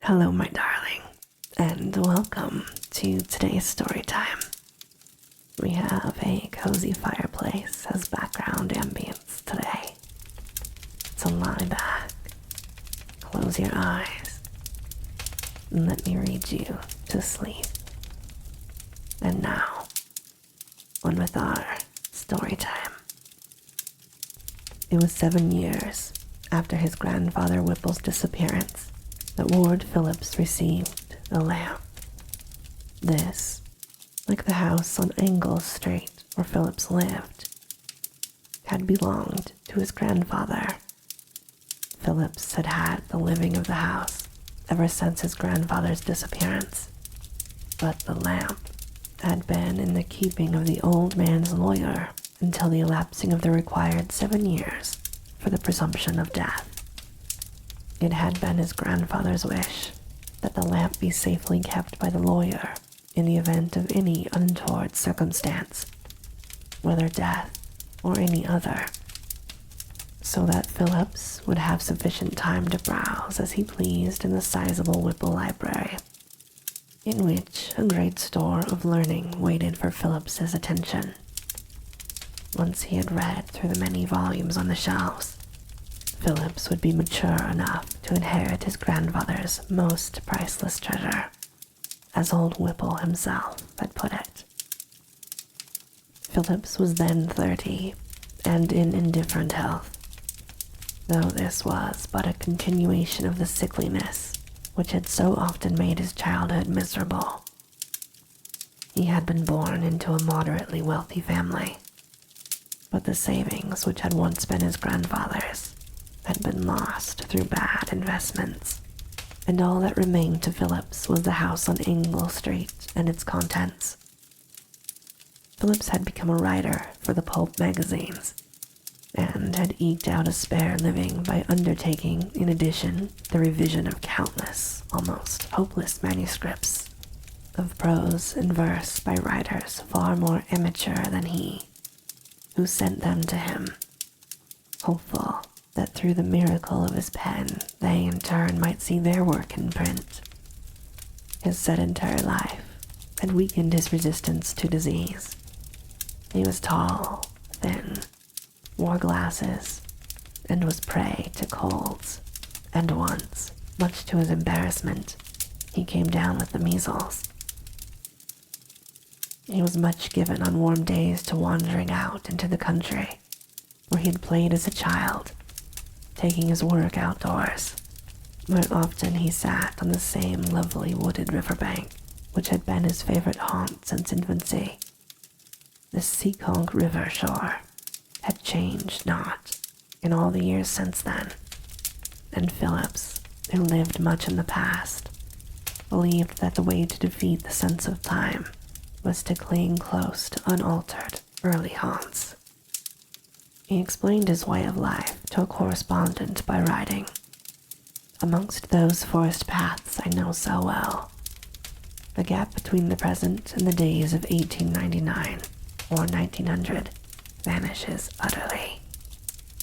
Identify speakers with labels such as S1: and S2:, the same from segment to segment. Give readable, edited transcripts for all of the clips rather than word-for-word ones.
S1: Hello, my darling, and welcome to today's story time. We have a cozy fireplace as background ambience today. So lie back, close your eyes, and let me read you to sleep. And now, on with our story time. It was 7 years after his grandfather Whipple's disappearance that Ward Phillips received a lamp. This, like the house on Angle Street where Phillips lived, had belonged to his grandfather. Phillips had had the living of the house ever since his grandfather's disappearance, but the lamp had been in the keeping of the old man's lawyer until the elapsing of the required 7 years for the presumption of death. It had been his grandfather's wish that the lamp be safely kept by the lawyer in the event of any untoward circumstance, whether death or any other, so that Phillips would have sufficient time to browse as he pleased in the sizable Whipple library, in which a great store of learning waited for Phillips's attention. Once he had read through the many volumes on the shelves, Phillips would be mature enough to inherit his grandfather's most priceless treasure, as old Whipple himself had put it. Phillips was then 30 and in indifferent health, though this was but a continuation of the sickliness which had so often made his childhood miserable. He had been born into a moderately wealthy family, but the savings which had once been his grandfather's had been lost through bad investments, and all that remained to Phillips was the house on Angle Street and its contents. Phillips had become a writer for the pulp magazines, and had eked out a spare living by undertaking, in addition, the revision of countless, almost hopeless manuscripts of prose and verse by writers far more amateur than he, who sent them to him, hopeful that through the miracle of his pen they in turn might see their work in print. His sedentary life had weakened his resistance to disease. He was tall, thin, wore glasses, and was prey to colds, and once, much to his embarrassment, he came down with the measles. He was much given on warm days to wandering out into the country, where he had played as a child, taking his work outdoors, where often he sat on the same lovely wooded riverbank which had been his favorite haunt since infancy. The Seekonk River shore had changed not in all the years since then, and Phillips, who lived much in the past, believed that the way to defeat the sense of time was to cling close to unaltered early haunts. He explained his way of life to a correspondent by writing, "Amongst those forest paths I know so well, the gap between the present and the days of 1899 or 1900 vanishes utterly,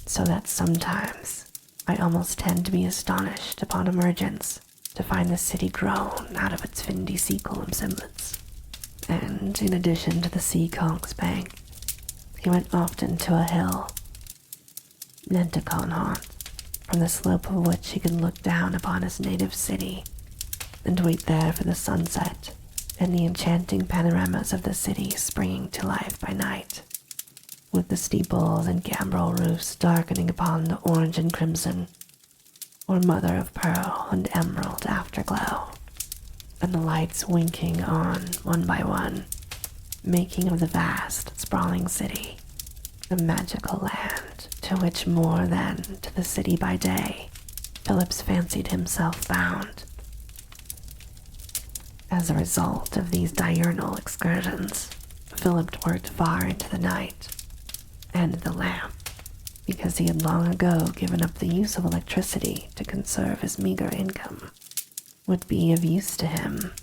S1: so that sometimes I almost tend to be astonished upon emergence to find the city grown out of its Findy Seacolm semblance." And in addition to the Seaconk's bank, he went often to a hill, Nanticon haunt, from the slope of which he could look down upon his native city and wait there for the sunset and the enchanting panoramas of the city springing to life by night, with the steeples and gambrel roofs darkening upon the orange and crimson, or mother of pearl and emerald afterglow, and the lights winking on one by one, making of the vast, sprawling city the magical land to which more than to the city by day Phillips fancied himself bound. As a result of these diurnal excursions, Philip worked far into the night, and the lamp, because he had long ago given up the use of electricity to conserve his meager income, would be of use to him,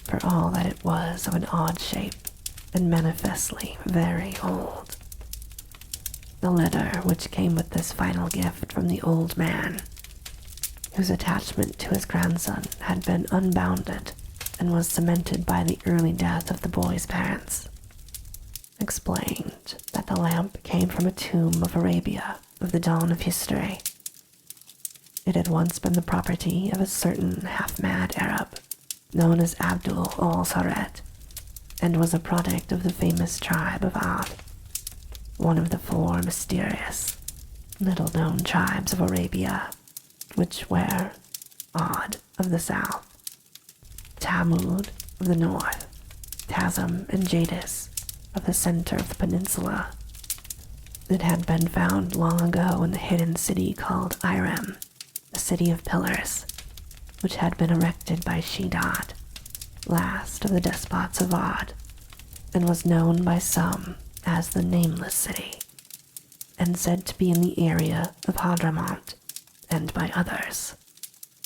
S1: for all that it was of an odd shape and manifestly very old. The letter which came with this final gift from the old man whose attachment to his grandson had been unbounded and was cemented by the early death of the boy's parents, explained that the lamp came from a tomb of Arabia of the dawn of history. It had once been the property of a certain half-mad Arab known as Abdul Alhazred, and was a product of the famous tribe of Ad, one of the 4 mysterious, little-known tribes of Arabia, which were Ad of the south, Tamud of the north, Tazim and Jadis of the center of the peninsula. It had been found long ago in the hidden city called Irem, a city of pillars, which had been erected by Shedad, last of the despots of Ad, and was known by some as the Nameless City, and said to be in the area of Hadramaut, and by others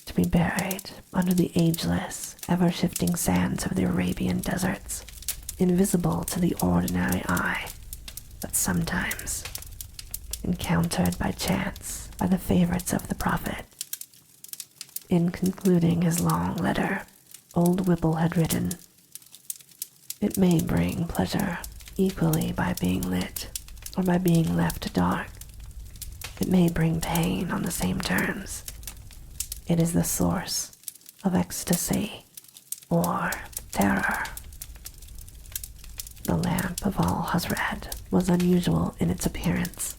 S1: to be buried under the ageless, ever-shifting sands of the Arabian deserts, invisible to the ordinary eye, but sometimes encountered by chance by the favorites of the prophet. In concluding his long letter, old Whipple had written, "It may bring pleasure equally by being lit or by being left dark. It may bring pain on the same terms. It is the source of ecstasy or terror." The Lamp of Alhazred was unusual in its appearance.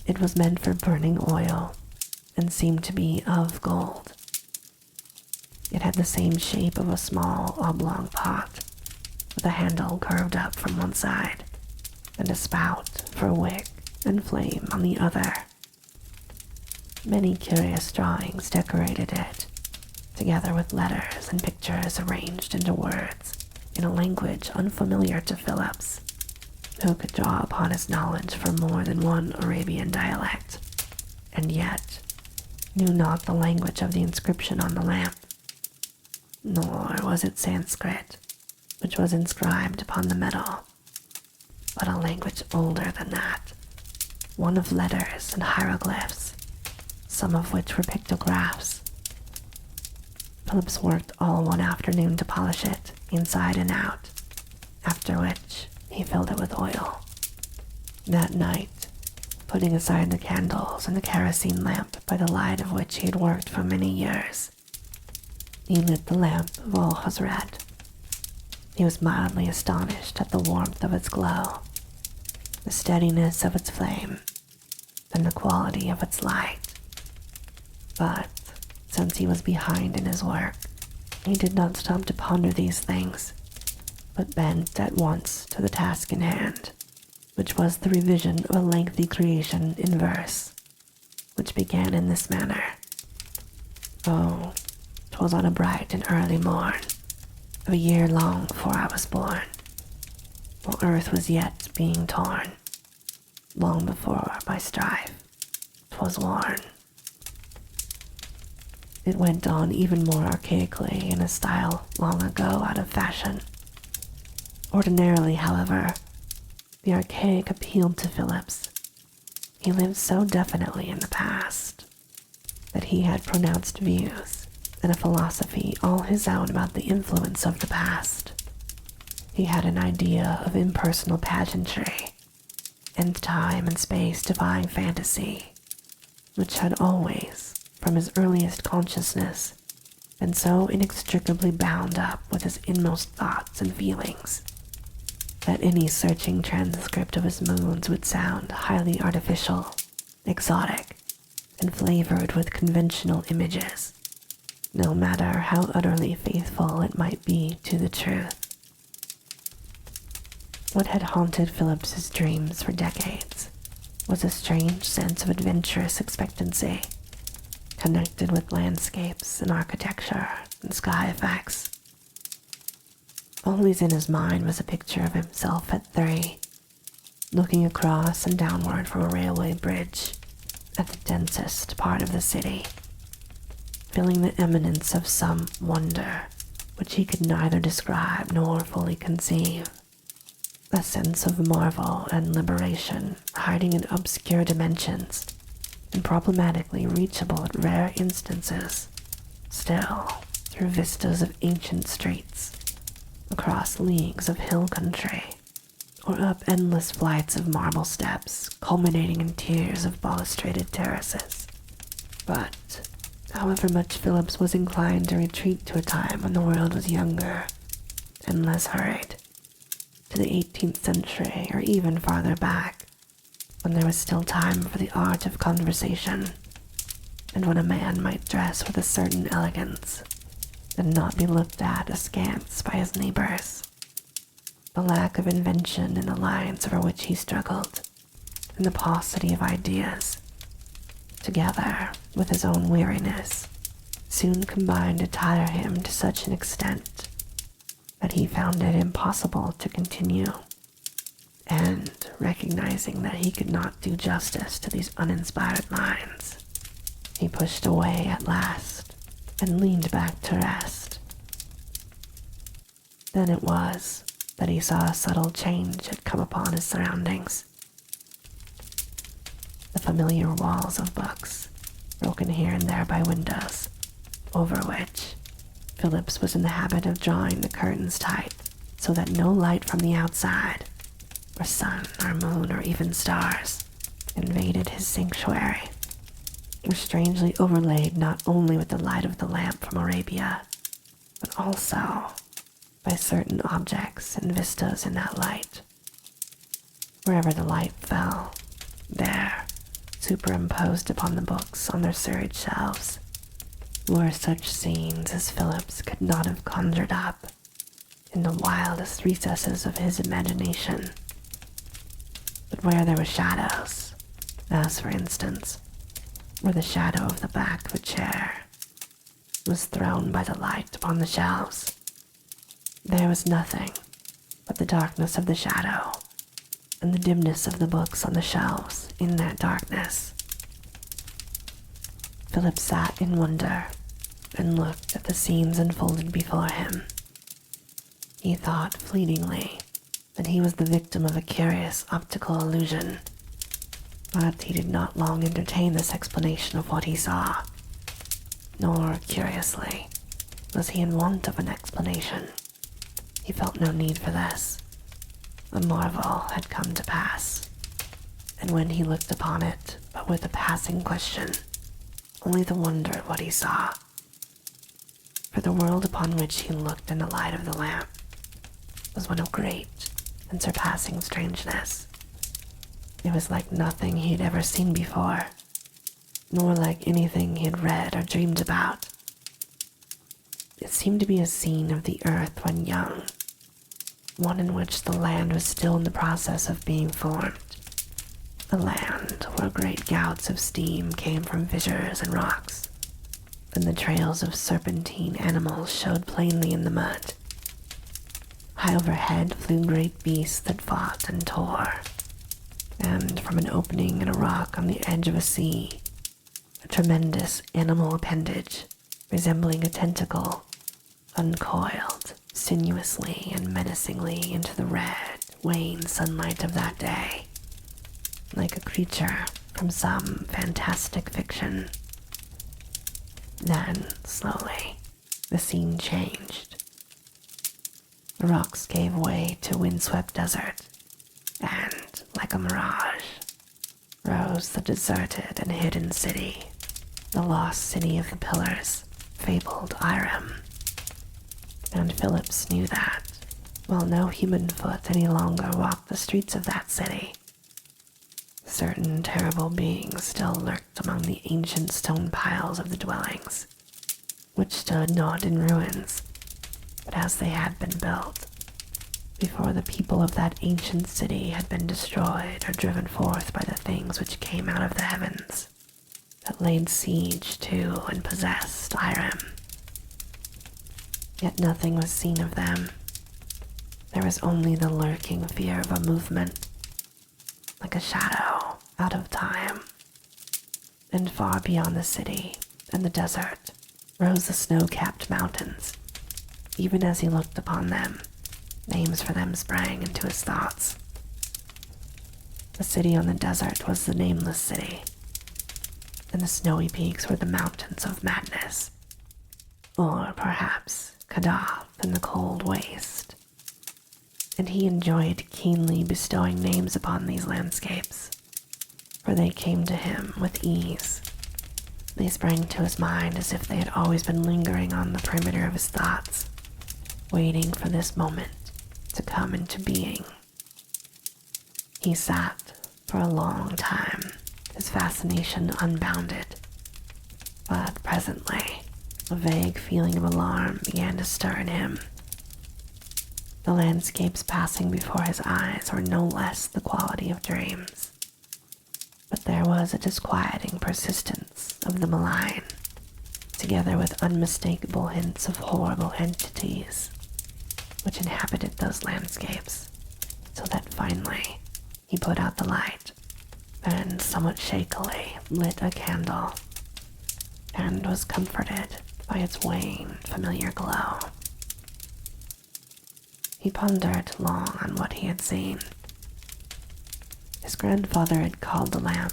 S1: It was meant for burning oil and seemed to be of gold. It had the same shape of a small oblong pot, with a handle curved up from one side, and a spout for a wick and flame on the other. Many curious drawings decorated it, together with letters and pictures arranged into words in a language unfamiliar to Phillips, who could draw upon his knowledge for more than one Arabian dialect, and yet knew not the language of the inscription on the lamp. Nor was it Sanskrit, which was inscribed upon the metal, but a language older than that, one of letters and hieroglyphs, some of which were pictographs. Phillips worked all one afternoon to polish it, inside and out, after which he filled it with oil. That night, putting aside the candles and the kerosene lamp by the light of which he had worked for many years, he lit the Lamp of Alhazred. He was mildly astonished at the warmth of its glow, the steadiness of its flame, and the quality of its light. But since he was behind in his work, he did not stop to ponder these things, but bent at once to the task in hand, which was the revision of a lengthy creation in verse, which began in this manner. "Oh, 'twas on a bright and early morn of a year long before I was born, while earth was yet being torn, long before by strife 'twas worn." It went on even more archaically in a style long ago out of fashion. Ordinarily, however, the archaic appealed to Phillips. He lived so definitely in the past that he had pronounced views and a philosophy all his own about the influence of the past. He had an idea of impersonal pageantry and time and space defying fantasy, which had always, from his earliest consciousness, been so inextricably bound up with his inmost thoughts and feelings that any searching transcript of his moods would sound highly artificial, exotic, and flavored with conventional images, no matter how utterly faithful it might be to the truth. What had haunted Phillips's dreams for decades was a strange sense of adventurous expectancy, connected with landscapes and architecture and sky effects. Always in his mind was a picture of himself at 3, looking across and downward from a railway bridge at the densest part of the city, feeling the imminence of some wonder which he could neither describe nor fully conceive, a sense of marvel and liberation hiding in obscure dimensions and problematically reachable at rare instances, still through vistas of ancient streets, across leagues of hill country, or up endless flights of marble steps culminating in tiers of balustraded terraces. But however much Phillips was inclined to retreat to a time when the world was younger and less hurried, to the 18th century or even farther back, when there was still time for the art of conversation, and when a man might dress with a certain elegance and not be looked at askance by his neighbors. The lack of invention in the lines over which he struggled, and the paucity of ideas, together with his own weariness, soon combined to tire him to such an extent that he found it impossible to continue, and recognizing that he could not do justice to these uninspired lines, he pushed away at last and leaned back to rest. Then it was that he saw a subtle change had come upon his surroundings. The familiar walls of books, broken here and there by windows, over which Phillips was in the habit of drawing the curtains tight so that no light from the outside, or sun or moon or even stars, invaded his sanctuary, were strangely overlaid not only with the light of the lamp from Arabia, but also by certain objects and vistas in that light. Wherever the light fell, there, superimposed upon the books on their serried shelves, were such scenes as Phillips could not have conjured up in the wildest recesses of his imagination. But where there were shadows, as for instance, where the shadow of the back of a chair was thrown by the light upon the shelves, there was nothing but the darkness of the shadow and the dimness of the books on the shelves in that darkness. Philip sat in wonder and looked at the scenes unfolded before him. He thought fleetingly that he was the victim of a curious optical illusion, but he did not long entertain this explanation of what he saw, nor, curiously, was he in want of an explanation. He felt no need for this. A marvel had come to pass, and when he looked upon it, but with a passing question, only the wonder at what he saw. For the world upon which he looked in the light of the lamp was one of great and surpassing strangeness. It was like nothing he had ever seen before, nor like anything he had read or dreamed about. It seemed to be a scene of the earth when young, one in which the land was still in the process of being formed, a land where great gouts of steam came from fissures and rocks, and the trails of serpentine animals showed plainly in the mud. High overhead flew great beasts that fought and tore, and from an opening in a rock on the edge of a sea, a tremendous animal appendage, resembling a tentacle, uncoiled sinuously and menacingly into the red, wan sunlight of that day, like a creature from some fantastic fiction. Then, slowly, the scene changed. The rocks gave way to windswept desert, and, like a mirage, rose the deserted and hidden city, the lost city of the pillars, fabled Irem. And Phillips knew that, while no human foot any longer walked the streets of that city, certain terrible beings still lurked among the ancient stone piles of the dwellings, which stood not in ruins, but as they had been built, before the people of that ancient city had been destroyed or driven forth by the things which came out of the heavens, that laid siege to and possessed Irem. Yet nothing was seen of them. There was only the lurking fear of a movement, like a shadow out of time. And far beyond the city and the desert rose the snow-capped mountains. Even as he looked upon them, names for them sprang into his thoughts. The city on the desert was the nameless city, and the snowy peaks were the mountains of madness. Or perhaps Kadath in the cold waste. And he enjoyed keenly bestowing names upon these landscapes, for they came to him with ease. They sprang to his mind as if they had always been lingering on the perimeter of his thoughts, waiting for this moment to come into being. He sat for a long time, his fascination unbounded, but presently a vague feeling of alarm began to stir in him. The landscapes passing before his eyes were no less the quality of dreams, but there was a disquieting persistence of the malign, together with unmistakable hints of horrible entities which inhabited those landscapes, so that finally he put out the light and somewhat shakily lit a candle, and was comforted by its wan, familiar glow. He pondered long on what he had seen. His grandfather had called the lamp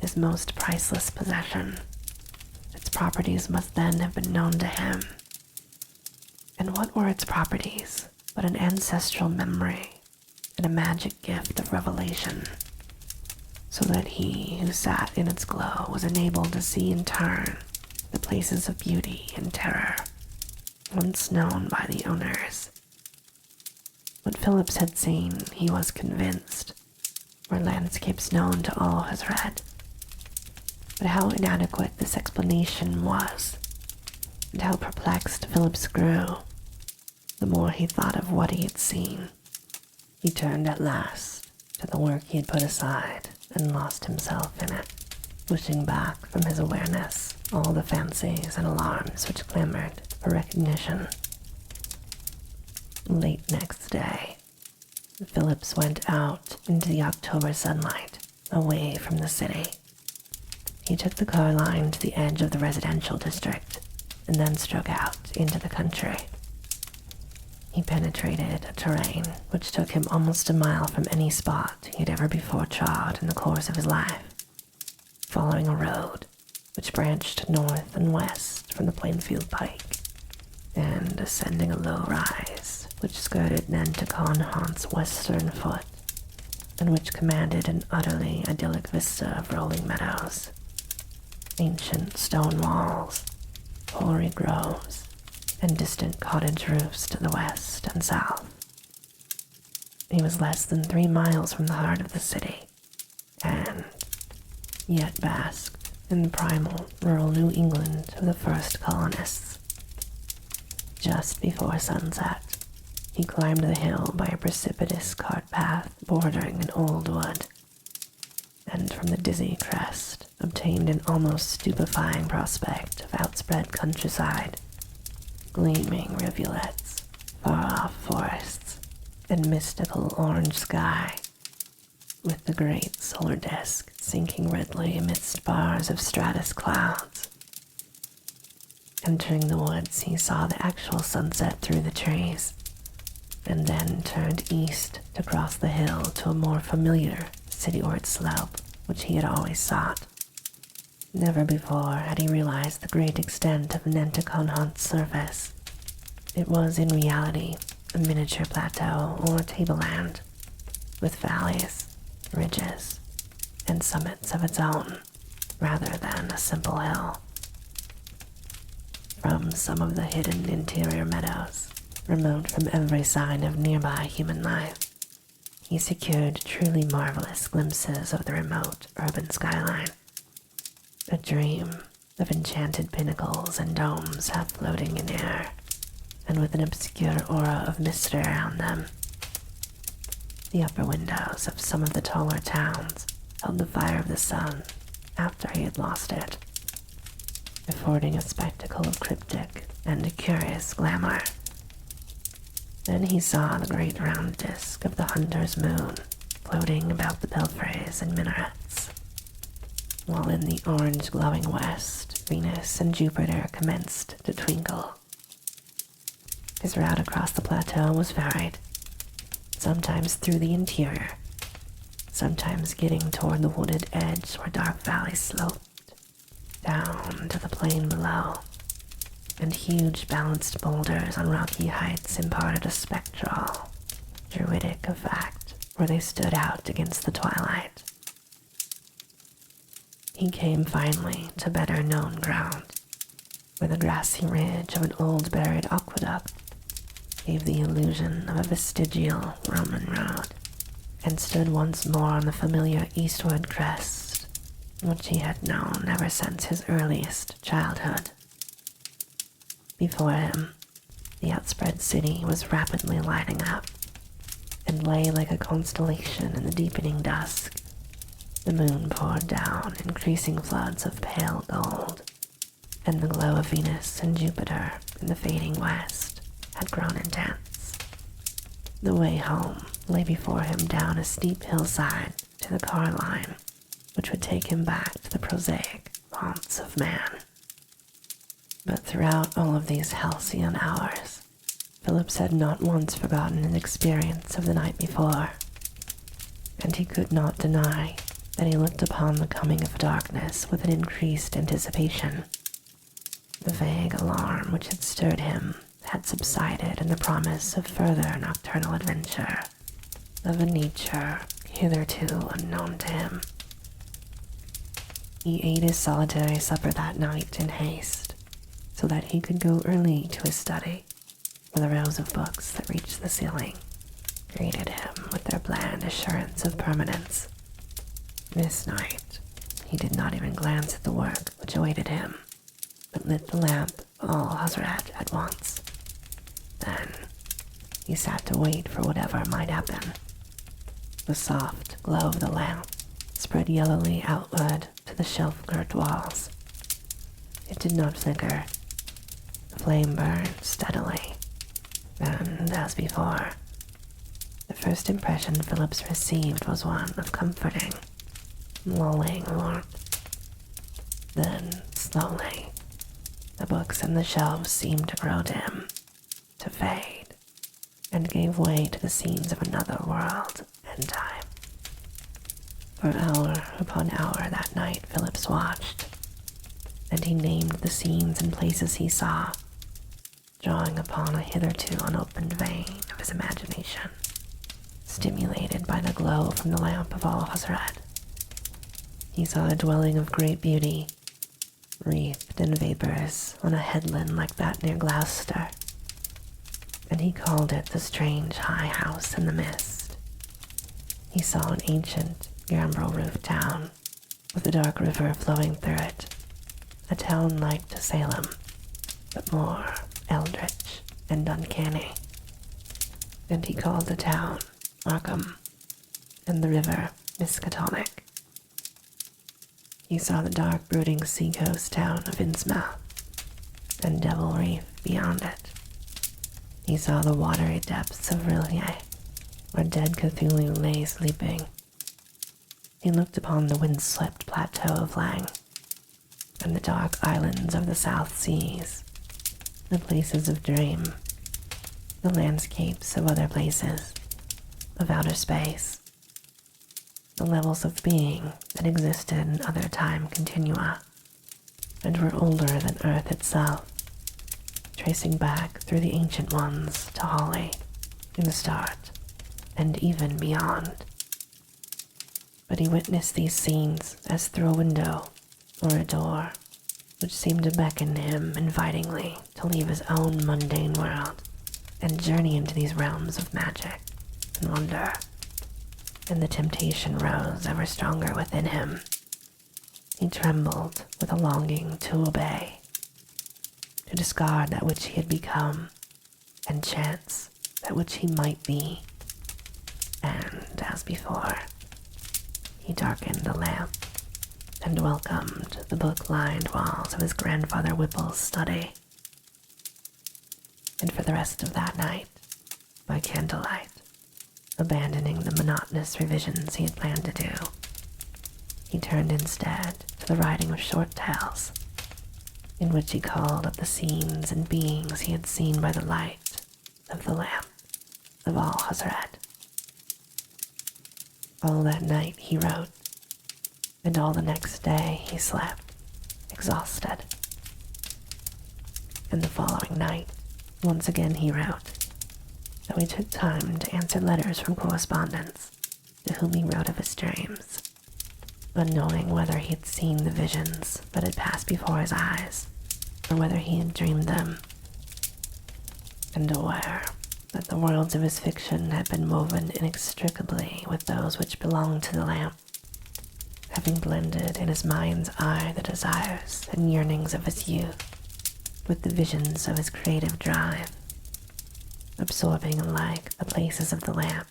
S1: his most priceless possession. Its properties must then have been known to him. And what were its properties but an ancestral memory and a magic gift of revelation, so that he who sat in its glow was enabled to see in turn the places of beauty and terror once known by the owners. What Phillips had seen, he was convinced, were landscapes known to all Alhazred. But how inadequate this explanation was, and how perplexed Phillips grew, the more he thought of what he had seen. He turned at last to the work he had put aside and lost himself in it, pushing back from his awareness all the fancies and alarms which clamored for recognition. Late next day, Phillips went out into the October sunlight, away from the city. He took the car line to the edge of the residential district, and then struck out into the country. He penetrated a terrain which took him almost a mile from any spot he had ever before trod in the course of his life, following a road which branched north and west from the Plainfield Pike, and ascending a low rise which skirted Nanticoke-Haunt's western foot, and which commanded an utterly idyllic vista of rolling meadows, ancient stone walls, hoary groves, and distant cottage roofs to the west and south. He was less than 3 miles from the heart of the city, and yet basked in the primal rural New England of the first colonists. Just before sunset, he climbed the hill by a precipitous cart path bordering an old wood, and from the dizzy crest obtained an almost stupefying prospect of outspread countryside, gleaming rivulets, far-off forests, and mystical orange sky, with the great solar disk sinking redly amidst bars of stratus clouds. Entering the woods, he saw the actual sunset through the trees, and then turned east to cross the hill to a more familiar cityward slope which he had always sought. Never before had he realized the great extent of Nanticoke-Haunt's surface. It was in reality a miniature plateau or tableland, with valleys, ridges, and summits of its own, rather than a simple hill. From some of the hidden interior meadows, remote from every sign of nearby human life, he secured truly marvelous glimpses of the remote urban skyline, a dream of enchanted pinnacles and domes half floating in air, and with an obscure aura of mist around them. The upper windows of some of the taller towns held the fire of the sun after he had lost it, affording a spectacle of cryptic and curious glamour. Then he saw the great round disk of the hunter's moon floating about the belfries and minarets, while in the orange glowing west, Venus and Jupiter commenced to twinkle. His route across the plateau was varied, sometimes through the interior, sometimes getting toward the wooded edge where dark valleys sloped, down to the plain below, and huge balanced boulders on rocky heights imparted a spectral, druidic effect where they stood out against the twilight. He came finally to better known ground, where the grassy ridge of an old buried aqueduct gave the illusion of a vestigial Roman road, and stood once more on the familiar eastward crest, which he had known ever since his earliest childhood. Before him, the outspread city was rapidly lighting up, and lay like a constellation in the deepening dusk. The moon poured down increasing floods of pale gold, and the glow of Venus and Jupiter in the fading west had grown intense. The way home lay before him down a steep hillside to the car line, which would take him back to the prosaic haunts of man. But throughout all of these halcyon hours, Phillips had not once forgotten his experience of the night before, and he could not deny that he looked upon the coming of darkness with an increased anticipation. The vague alarm which had stirred him had subsided in the promise of further nocturnal adventure, of a nature hitherto unknown to him. He ate his solitary supper that night in haste, so that he could go early to his study, where the rows of books that reached the ceiling greeted him with their bland assurance of permanence. This night, he did not even glance at the work which awaited him, but lit the lamp of Alhazred at once. Then, he sat to wait for whatever might happen. The soft glow of the lamp spread yellowly outward to the shelf-girt walls. It did not flicker. The flame burned steadily, and, as before, the first impression Phillips received was one of comforting, lulling warmth. Then, slowly, the books in the shelves seemed to grow dim, to fade, and gave way to the scenes of another world and time. For hour upon hour that night Phillips watched, and he named the scenes and places he saw, drawing upon a hitherto unopened vein of his imagination, stimulated by the glow from the lamp of Alhazred. He saw a dwelling of great beauty, wreathed in vapors on a headland like that near Gloucester, and he called it the strange high house in the mist. He saw an ancient, gambrel-roofed town, with a dark river flowing through it, a town like to Salem, but more eldritch and uncanny. And he called the town Arkham, and the river Miskatonic. He saw the dark, brooding seacoast town of Innsmouth, and Devil Reef beyond it. He saw the watery depths of Rillier, where dead Cthulhu lay sleeping. He looked upon the wind-swept plateau of Lang, and the dark islands of the South Seas, the places of dream, the landscapes of other places, of outer space, the levels of being that existed in other time continua, and were older than Earth itself, tracing back through the ancient ones to Hawley, in the start, and even beyond. But he witnessed these scenes as through a window or a door, which seemed to beckon him invitingly to leave his own mundane world and journey into these realms of magic and wonder. And the temptation rose ever stronger within him. He trembled with a longing to obey, to discard that which he had become, and chance that which he might be. And, as before, he darkened the lamp and welcomed the book-lined walls of his grandfather Whipple's study. And for the rest of that night, by candlelight, abandoning the monotonous revisions he had planned to do, he turned instead to the writing of short tales, in which he called up the scenes and beings he had seen by the light of the lamp of Alhazred. All that night he wrote, and all the next day he slept, exhausted. And the following night, once again he wrote, though he took time to answer letters from correspondents to whom he wrote of his dreams, unknowing whether he had seen the visions that had passed before his eyes, or whether he had dreamed them, and aware that the worlds of his fiction had been woven inextricably with those which belonged to the lamp, having blended in his mind's eye the desires and yearnings of his youth with the visions of his creative drive, absorbing alike the places of the lamp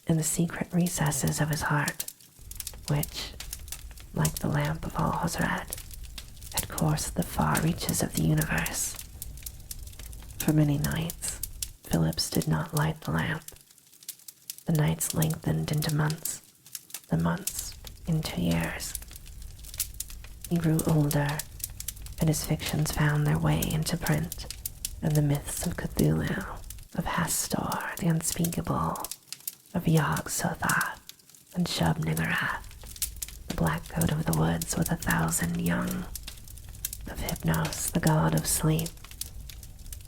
S1: and the secret recesses of his heart, which, like the Lamp of Alhazred, had coursed the far reaches of the universe. For many nights, Phillips did not light the lamp. The nights lengthened into months, the months into years. He grew older, and his fictions found their way into print, and the myths of Cthulhu, of Hastur the Unspeakable, of Yog-Sothoth and Shub-Niggurath, the Black Goat of the Woods with 1,000 young, of Hypnos, the god of sleep,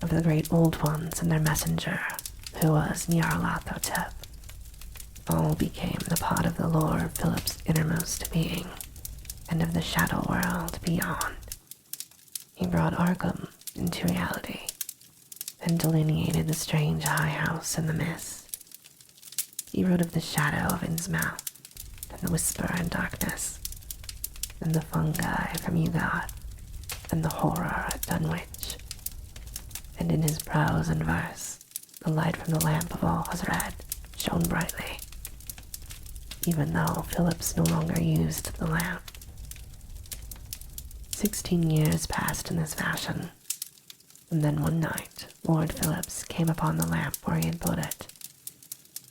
S1: of the great old ones and their messenger, who was Nyarlathotep, all became the part of the lore of Philip's innermost being, and of the shadow world beyond. He brought Arkham into reality, and delineated the strange high house in the mist. He wrote of the shadow of Innsmouth, and the whisper in darkness, and the fungi from Ugat, and the horror at Dunwich. And in his prose and verse, the light from the Lamp of Alhazred shone brightly, even though Phillips no longer used the lamp. 16 years passed in this fashion, and then one night Lord Phillips came upon the lamp where he had put it,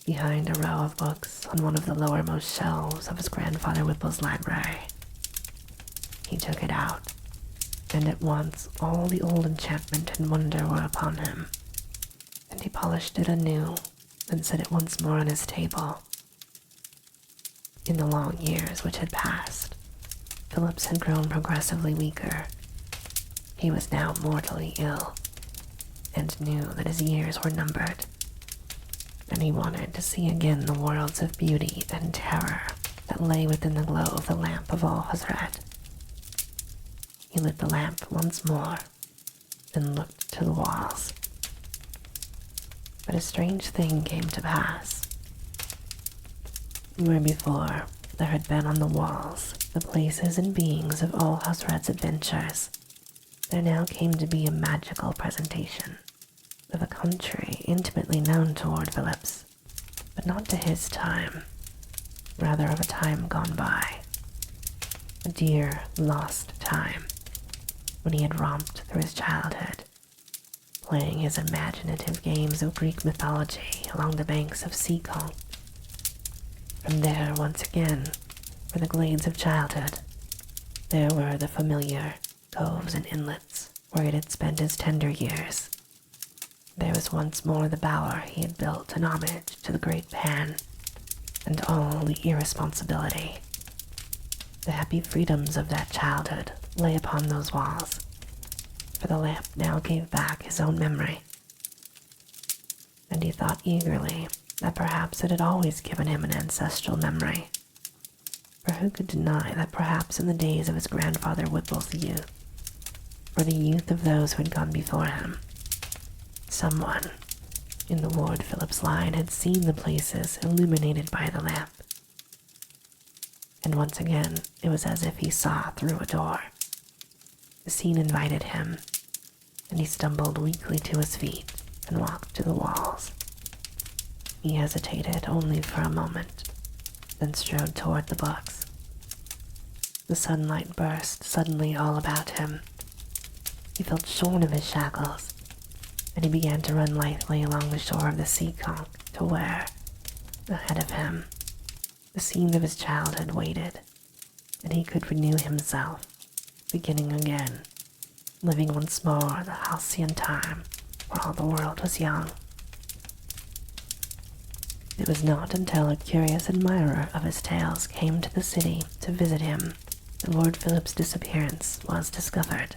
S1: behind a row of books on one of the lowermost shelves of his grandfather Whipple's library. He took it out, and at once all the old enchantment and wonder were upon him, and he polished it anew and set it once more on his table. In the long years which had passed, Phillips had grown progressively weaker. He was now mortally ill, and knew that his years were numbered, and he wanted to see again the worlds of beauty and terror that lay within the glow of the Lamp of Alhazred. He lit the lamp once more and looked to the walls. But a strange thing came to pass. Where before there had been on the walls the places and beings of Alhazred's adventures, there now came to be a magical presentation of a country intimately known to Lord Phillips, but not to his time, rather of a time gone by, a dear lost time, when he had romped through his childhood, playing his imaginative games of Greek mythology along the banks of Seacon. From there, once again, were the glades of childhood. There were the familiar coves and inlets where he had spent his tender years. There was once more the bower he had built in homage to the great Pan, and all the irresponsibility. The happy freedoms of that childhood lay upon those walls, for the lamp now gave back his own memory, and he thought eagerly that perhaps it had always given him an ancestral memory. For who could deny that perhaps in the days of his grandfather Whipple's youth, or the youth of those who had gone before him, someone in the Lord Phillips line had seen the places illuminated by the lamp. And once again, it was as if he saw through a door. The scene invited him, and he stumbled weakly to his feet and walked to the walls. He hesitated only for a moment, then strode toward the books. The sunlight burst suddenly all about him. He felt shorn of his shackles, and he began to run lithely along the shore of the Seacon to where, ahead of him, the scene of his childhood waited, and he could renew himself, beginning again, living once more the halcyon time where all the world was young. It was not until a curious admirer of his tales came to the city to visit him Lord Philip's disappearance was discovered.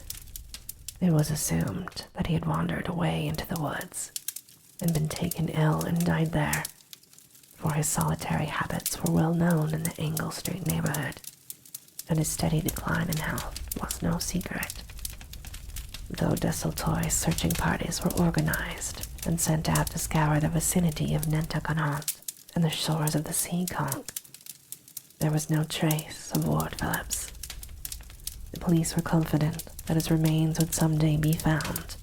S1: It was assumed that he had wandered away into the woods and been taken ill and died there, for his solitary habits were well known in the Angle Street neighborhood, and his steady decline in health was no secret. Though desultory searching parties were organized and sent out to scour the vicinity of Nantucket and the shores of the Seekonk, there was no trace of Lord Phillips. The police were confident that his remains would someday be found,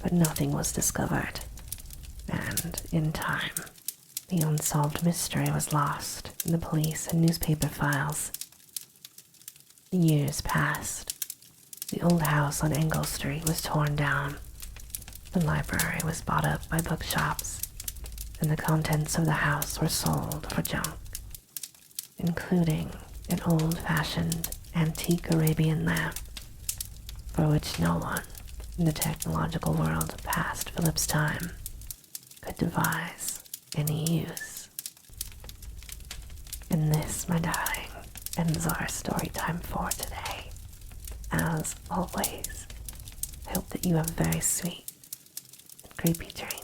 S1: but nothing was discovered, and in time, the unsolved mystery was lost in the police and newspaper files. The years passed. The old house on Angle Street was torn down. The library was bought up by bookshops, and the contents of the house were sold for junk, including an old-fashioned antique Arabian lamp, for which no one in the technological world past Philip's time could devise any use. And this, my darling, ends our story time for today. As always, I hope that you have very sweet and creepy dreams.